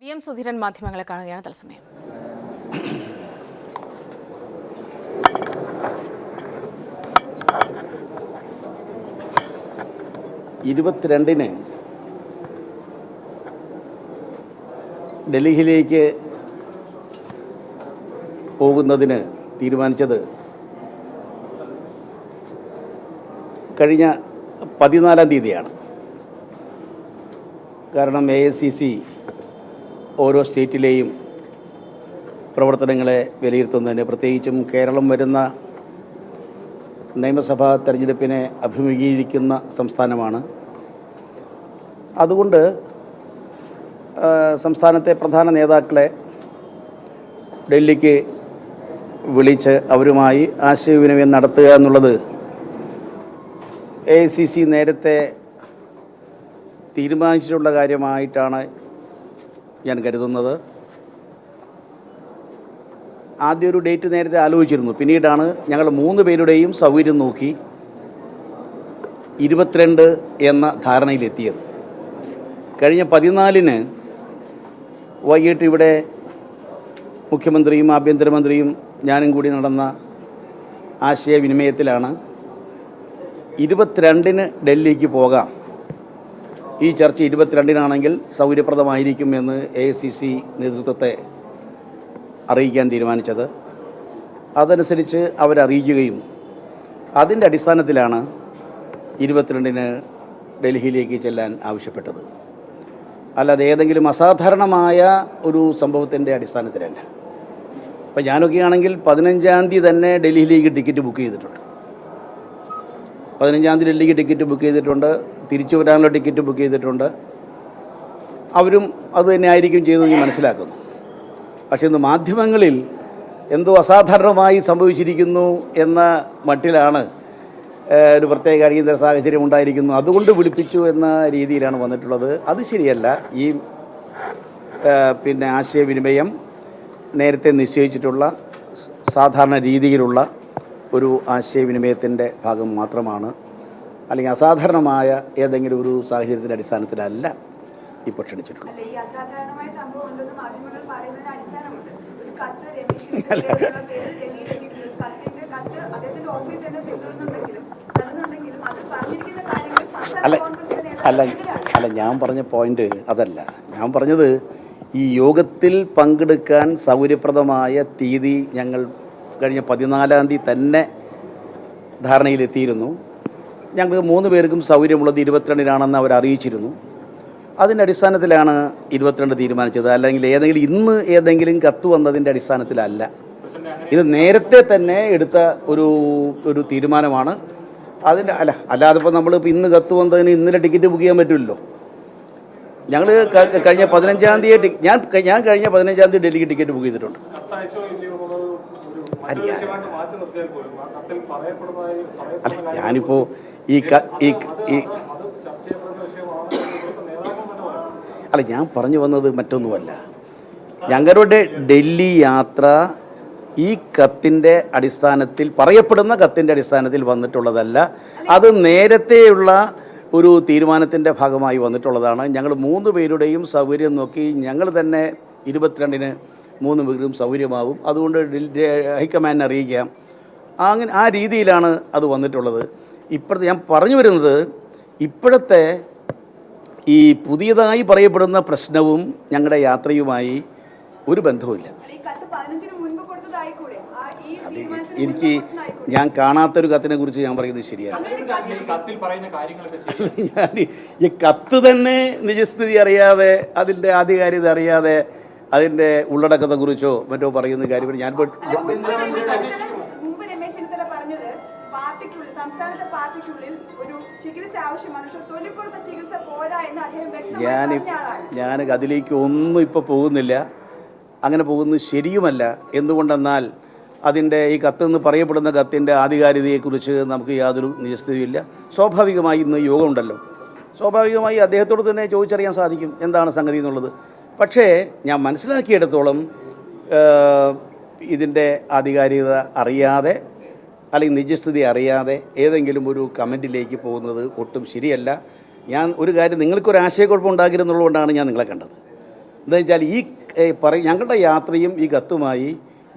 VM Sudheeran മാധ്യമങ്ങളെ കാണുകയാണ് തത്സമയം. ഇരുപത്തിരണ്ടിന് ഡൽഹിയിലേക്ക് പോകുന്നതിന് തീരുമാനിച്ചത് കഴിഞ്ഞ 14-ാം തീയതിയാണ്. കാരണം AICC ഓരോ സ്റ്റേറ്റിലെയും പ്രവർത്തനങ്ങളെ വിലയിരുത്തുന്നതിന്, പ്രത്യേകിച്ചും കേരളം വരുന്ന നിയമസഭാ തെരഞ്ഞെടുപ്പിനെ അഭിമുഖീകരിക്കുന്ന സംസ്ഥാനമാണ്. അതുകൊണ്ട് സംസ്ഥാനത്തെ പ്രധാന നേതാക്കളെ ഡൽഹിക്ക് വിളിച്ച് അവരുമായി ആശയവിനിമയം നടത്തുക എന്നുള്ളത് AICC നേരത്തെ തീരുമാനിച്ചിട്ടുള്ള കാര്യമായിട്ടാണ് ഞാൻ കരുതുന്നത്. ആദ്യം ഒരു ഡേറ്റ് നേരത്തെ ആലോചിച്ചിരുന്നു. പിന്നീടാണ് ഞങ്ങൾ 3 പേരുടെയും സൗകര്യം നോക്കി 22 എന്ന ധാരണയിലെത്തിയത്. കഴിഞ്ഞ 14-ന് വൈകിട്ട് ഇവിടെ മുഖ്യമന്ത്രിയും ആഭ്യന്തരമന്ത്രിയും ഞാനും കൂടി നടന്ന ആശയവിനിമയത്തിലാണ് 22-ന് ഡൽഹിക്ക് പോകാം, ഈ ചർച്ച 22-നാണെങ്കിൽ സൗകര്യപ്രദമായിരിക്കും എന്ന് AICC നേതൃത്വത്തെ അറിയിക്കാൻ തീരുമാനിച്ചത്. അതനുസരിച്ച് അവരറിയിക്കുകയും അതിൻ്റെ അടിസ്ഥാനത്തിലാണ് 22-ന് ഡൽഹിയിലേക്ക് ചെല്ലാൻ ആവശ്യപ്പെട്ടത്. അല്ലാതെ ഏതെങ്കിലും അസാധാരണമായ ഒരു സംഭവത്തിൻ്റെ അടിസ്ഥാനത്തിലല്ല. അപ്പം ഞാനൊക്കെയാണെങ്കിൽ 15-ാം തീയതി തന്നെ ഡൽഹിയിലേക്ക് ടിക്കറ്റ് ബുക്ക് ചെയ്തിട്ടുണ്ട്. 15-ാം തീയതി ഡൽഹിക്ക് ടിക്കറ്റ് ബുക്ക് ചെയ്തിട്ടുണ്ട്, തിരിച്ചു വരാനുള്ള ടിക്കറ്റ് ബുക്ക് ചെയ്തിട്ടുണ്ട്. അവരും അത് തന്നെ ആയിരിക്കും ചെയ്തത് ഞാൻ മനസ്സിലാക്കുന്നു. പക്ഷേ ഇന്ന് മാധ്യമങ്ങളിൽ എന്തോ അസാധാരണമായി സംഭവിച്ചിരിക്കുന്നു എന്ന മട്ടിലാണ്, ഒരു പ്രത്യേക അടിയന്തര സാഹചര്യം ഉണ്ടായിരിക്കുന്നു, അതുകൊണ്ട് വിളിപ്പിച്ചു എന്ന രീതിയിലാണ് വന്നിട്ടുള്ളത്. അത് ശരിയല്ല. ഈ ആശയവിനിമയം നേരത്തെ നിശ്ചയിച്ചിട്ടുള്ള സാധാരണ രീതിയിലുള്ള ഒരു ആശയവിനിമയത്തിൻ്റെ ഭാഗം മാത്രമാണ്. അല്ലെങ്കിൽ അസാധാരണമായ ഏതെങ്കിലും ഒരു സാഹചര്യത്തിൻ്റെ അടിസ്ഥാനത്തിലല്ല ഇപ്പോൾ ക്ഷണിച്ചിട്ടുള്ളത്. അല്ല ഞാൻ പറഞ്ഞ പോയിന്റ് അതല്ല. ഞാൻ പറഞ്ഞത് ഈ യോഗത്തിൽ പങ്കെടുക്കാൻ സൗകര്യപ്രദമായ തീയതി ഞങ്ങൾ കഴിഞ്ഞ 14-ാം തീയതി തന്നെ ധാരണയിലെത്തിയിരുന്നു. ഞങ്ങൾക്ക് 3 പേർക്കും സൗകര്യമുള്ളത് 22-നാണെന്ന് അവർ അറിയിച്ചിരുന്നു. അതിൻ്റെ അടിസ്ഥാനത്തിലാണ് 22 തീരുമാനിച്ചത്. അല്ലെങ്കിൽ ഇന്ന് ഏതെങ്കിലും കത്ത് വന്നതിൻ്റെ അടിസ്ഥാനത്തിലല്ല. ഇത് നേരത്തെ തന്നെ എടുത്ത ഒരു തീരുമാനമാണ്. അല്ലാതെ ഇപ്പോൾ നമ്മളിപ്പോൾ ഇന്ന് കത്ത് വന്നതിന് ഇന്നലെ ടിക്കറ്റ് ബുക്ക് ചെയ്യാൻ പറ്റില്ലല്ലോ. ഞങ്ങൾ കഴിഞ്ഞ 15-ാം തീയതി ഞാൻ കഴിഞ്ഞ 15-ാം തീയതി ഡൽഹിക്ക് ടിക്കറ്റ് ബുക്ക് ചെയ്തിട്ടുണ്ട്. ഞാനിപ്പോൾ ഞാൻ പറഞ്ഞു വന്നത് മറ്റൊന്നുമല്ല. ഞങ്ങളുടെ ഡൽഹി യാത്ര ഈ കത്തിൻ്റെ അടിസ്ഥാനത്തിൽ, പറയപ്പെടുന്ന കത്തിൻ്റെ അടിസ്ഥാനത്തിൽ വന്നിട്ടുള്ളതല്ല. അത് നേരത്തെയുള്ള ഒരു തീരുമാനത്തിൻ്റെ ഭാഗമായി വന്നിട്ടുള്ളതാണ്. ഞങ്ങൾ 3 പേരുടെയും സൗകര്യം നോക്കി ഞങ്ങൾ തന്നെ 22-ന് 3 പേരും സൗകര്യമാവും, അതുകൊണ്ട് ഹൈക്കമാൻഡിനെ അറിയിക്കാം. അങ്ങനെ ആ രീതിയിലാണ് അത് വന്നിട്ടുള്ളത്. ഞാൻ പറഞ്ഞു വരുന്നത്, ഇപ്പോഴത്തെ ഈ പുതിയതായി പറയപ്പെടുന്ന പ്രശ്നവും ഞങ്ങളുടെ യാത്രയുമായി ഒരു ബന്ധവുമില്ല. ഞാൻ കാണാത്തൊരു കത്തിനെ കുറിച്ച് ഞാൻ പറയുന്നത് ശരിയല്ല. ഞാൻ ഈ കത്ത് തന്നെ നിജസ്ഥിതി അറിയാതെ, അതിൻ്റെ ആധികാരികത അറിയാതെ, അതിൻ്റെ ഉള്ളടക്കത്തെക്കുറിച്ചോ മറ്റോ പറയുന്ന കാര്യം ഞാൻ അതിലേക്ക് ഒന്നും ഇപ്പോൾ പോകുന്നില്ല. അങ്ങനെ പോകുന്നത് ശരിയുമല്ല. എന്തുകൊണ്ടെന്നാൽ അതിൻ്റെ ഈ കത്തെന്ന് പറയപ്പെടുന്ന കത്തിൻ്റെ ആധികാരികതയെക്കുറിച്ച് നമുക്ക് യാതൊരു നിജസ്ഥിതിയില്ല. സ്വാഭാവികമായി ഇന്ന് യോഗമുണ്ടല്ലോ, സ്വാഭാവികമായി അദ്ദേഹത്തോട് തന്നെ ചോദിച്ചറിയാൻ സാധിക്കും എന്താണ് സംഗതി എന്നുള്ളത്. പക്ഷേ ഞാൻ മനസ്സിലാക്കിയിടത്തോളം ഇതിൻ്റെ ആധികാരികത അറിയാതെ അല്ലെങ്കിൽ നിജസ്ഥിതി അറിയാതെ ഏതെങ്കിലും ഒരു കമൻറ്റിലേക്ക് പോകുന്നത് ഒട്ടും ശരിയല്ല. ഞാൻ ഒരു കാര്യം, നിങ്ങൾക്കൊരു ആശയക്കുഴപ്പം ഉണ്ടാക്കിയിരുന്നുള്ളതുകൊണ്ടാണ് ഞാൻ നിങ്ങളെ കണ്ടത്. എന്താ വെച്ചാൽ ഈ ഞങ്ങളുടെ യാത്രയും ഈ കത്തുമായി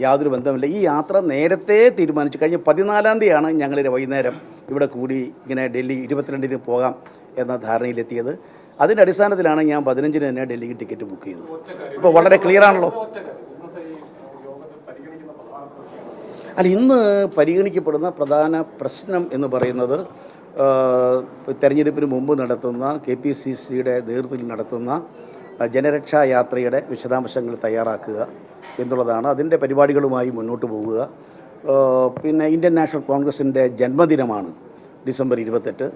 യാതൊരു ബന്ധമില്ല. ഈ യാത്ര നേരത്തെ തീരുമാനിച്ചു. കഴിഞ്ഞ 14-ാം തീയതിയാണ് ഞങ്ങൾ വൈകുന്നേരം ഇവിടെ കൂടി ഇങ്ങനെ ഡൽഹി 22-ന് പോകാം എന്ന ധാരണയിലെത്തിയത്. അതിൻ്റെ അടിസ്ഥാനത്തിലാണ് ഞാൻ 15-ന് തന്നെ ഡൽഹിക്ക് ടിക്കറ്റ് ബുക്ക് ചെയ്തത്. ഇപ്പോൾ വളരെ ക്ലിയർ ആണല്ലോ. അല്ല, ഇന്ന് പരിഗണിക്കപ്പെടുന്ന പ്രധാന പ്രശ്നം എന്ന് പറയുന്നത് തെരഞ്ഞെടുപ്പിന് മുമ്പ് നടത്തുന്ന KPCCയുടെ നേതൃത്വത്തിൽ നടത്തുന്ന ജനരക്ഷാ യാത്രയുടെ വിശദാംശങ്ങൾ തയ്യാറാക്കുക എന്നുള്ളതാണ്. അതിൻ്റെ പരിപാടികളുമായി മുന്നോട്ട് പോവുക. പിന്നെ ഇന്ത്യൻ നാഷണൽ കോൺഗ്രസിൻ്റെ ജന്മദിനമാണ് ഡിസംബർ 28.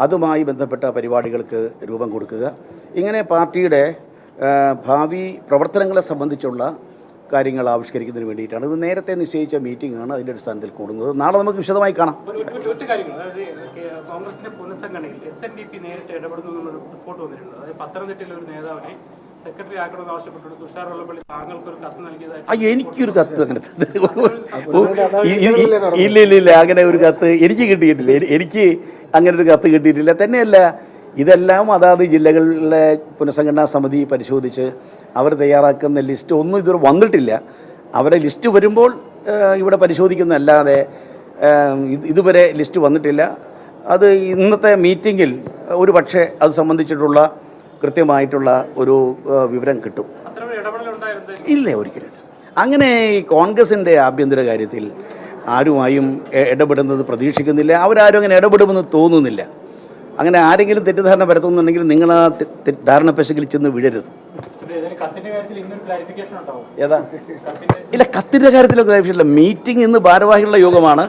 അതുമായി ബന്ധപ്പെട്ട പരിപാടികൾക്ക് രൂപം കൊടുക്കുക. ഇങ്ങനെ പാർട്ടിയുടെ ഭാവി പ്രവർത്തനങ്ങളെ സംബന്ധിച്ചുള്ള കാര്യങ്ങൾ ആവിഷ്കരിക്കുന്നതിന് വേണ്ടിയിട്ടാണ്. ഇത് നേരത്തെ നിശ്ചയിച്ച മീറ്റിംഗ് ആണ്. അതിൻ്റെ അടിസ്ഥാനത്തിൽ കൂടുന്നത്. നാളെ നമുക്ക് വിശദമായി കാണാം. കോൺഗ്രസിന്റെ പുനഃസംഘടനയിൽ SNDP നേരിട്ട് ഇടപെടുന്നു എന്നുള്ള റിപ്പോർട്ട് വന്നിട്ടുണ്ട്. അതായത് പത്തനംതിട്ടയിലെ ഒരു നേതാവിനെ സെക്രട്ടറി ആക്കണമെന്ന് ആവശ്യപ്പെട്ടിട്ട് തുഷാർ വെള്ളപ്പള്ളി താങ്കൾക്ക് ഒരു കത്ത് നൽകിയതായിട്ട്. അയ്യോ, എനിക്കൊരു കത്ത് അങ്ങനെ ഇല്ല അങ്ങനെ ഒരു കത്ത് എനിക്ക് കിട്ടിയിട്ടില്ല. എനിക്ക് അങ്ങനെ ഒരു കത്ത് കിട്ടിയിട്ടില്ല. തന്നെയല്ല, ഇതെല്ലാം അതാത് ജില്ലകളിലെ പുനഃസംഘടനാ സമിതി പരിശോധിച്ച് അവർ തയ്യാറാക്കുന്ന ലിസ്റ്റ് ഒന്നും ഇതുവരെ വന്നിട്ടില്ല. അവരെ ലിസ്റ്റ് വരുമ്പോൾ ഇവിടെ പരിശോധിക്കുന്നതല്ലാതെ ഇതുവരെ ലിസ്റ്റ് വന്നിട്ടില്ല. അത് ഇന്നത്തെ മീറ്റിങ്ങിൽ ഒരു പക്ഷേ അത് സംബന്ധിച്ചിട്ടുള്ള കൃത്യമായിട്ടുള്ള ഒരു വിവരം കിട്ടും. ഇല്ല, ഒരിക്കലും അങ്ങനെ ഈ കോൺഗ്രസിൻ്റെ ആഭ്യന്തര കാര്യത്തിൽ ആരുമായും ഇടപെടുന്നത് പ്രതീക്ഷിക്കുന്നില്ല. അവരാരും അങ്ങനെ ഇടപെടുമെന്ന് തോന്നുന്നില്ല. അങ്ങനെ ആരെങ്കിലും തെറ്റിദ്ധാരണ പരത്തുന്നുണ്ടെങ്കിൽ നിങ്ങൾ ആ ധാരണ പെശകിൽ ചെന്ന് വീഴരുത്. ഏതാ? ഇല്ല, കത്തിൻ്റെ കാര്യത്തിലൊക്കെ ക്ലാരിഫിക്കേഷൻ ഇല്ല. മീറ്റിംഗ് ഇന്ന് ഭാരവാഹികളുടെ യോഗമാണ്.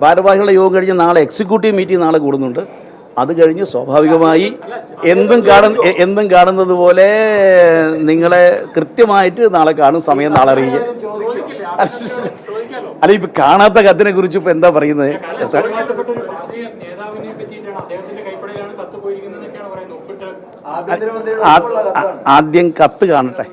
ഭാരവാഹികളുടെ യോഗം കഴിഞ്ഞ് നാളെ എക്സിക്യൂട്ടീവ് മീറ്റിംഗ് നാളെ കൂടുന്നുണ്ട്. അത് കഴിഞ്ഞ് സ്വാഭാവികമായി എന്തും കാണുന്നത് പോലെ നിങ്ങളെ കൃത്യമായിട്ട് നാളെ കാണും. സമയം നാളെ അറിയിക്കുക. അല്ല, ഇപ്പം കാണാത്ത കത്തിനെ കുറിച്ച് ഇപ്പം എന്താ പറയുന്നത്? ആദ്യം കത്ത് കാണട്ടെ.